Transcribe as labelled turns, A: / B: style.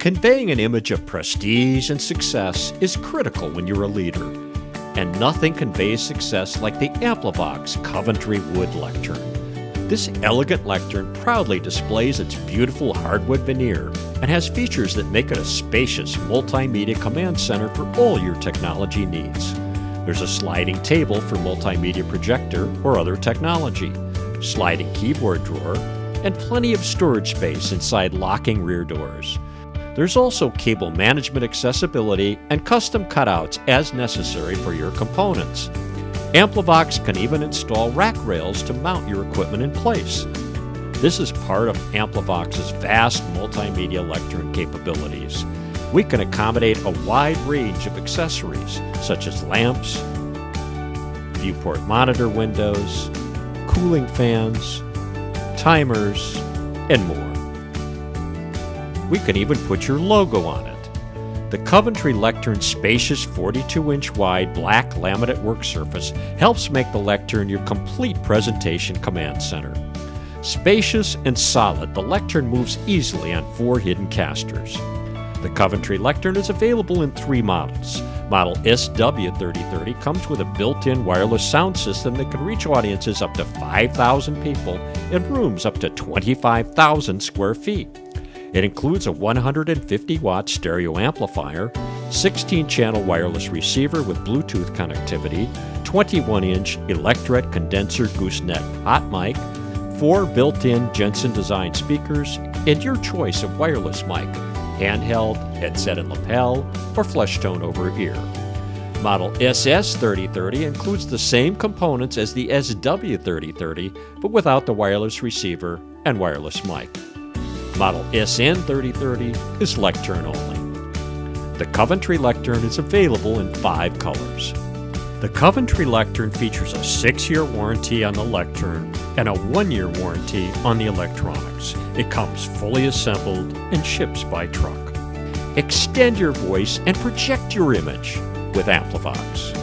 A: Conveying an image of prestige and success is critical when you're a leader, and nothing conveys success like the Amplivox Coventry Wood Lectern. This elegant lectern proudly displays its beautiful hardwood veneer and has features that make it a spacious multimedia command center for all your technology needs. There's a sliding table for multimedia projector or other technology, sliding keyboard drawer, and plenty of storage space inside locking rear doors. There's also cable management accessibility and custom cutouts as necessary for your components. Amplivox can even install rack rails to mount your equipment in place. This is part of Amplivox's vast multimedia lectern capabilities. We can accommodate a wide range of accessories such as lamps, viewport monitor windows, cooling fans, timers, and more. We can even put your logo on it. The Coventry Lectern's spacious 42-inch wide black laminate work surface helps make the lectern your complete presentation command center. Spacious and solid, the lectern moves easily on 4 hidden casters. The Coventry Lectern is available in 3 models. Model SW3030 comes with a built-in wireless sound system that can reach audiences up to 5,000 people in rooms up to 25,000 square feet. It includes a 150-watt stereo amplifier, 16-channel wireless receiver with Bluetooth connectivity, 21-inch Electret condenser gooseneck hot mic, 4 built-in Jensen design speakers, and your choice of wireless mic, handheld, headset and lapel, or flesh tone over ear. Model SS3030 includes the same components as the SW3030, but without the wireless receiver and wireless mic. Model SN3030 is lectern only. The Coventry Lectern is available in 5 colors. The Coventry Lectern features a 6-year warranty on the lectern and a 1-year warranty on the electronics. It comes fully assembled and ships by truck. Extend your voice and project your image with Amplivox.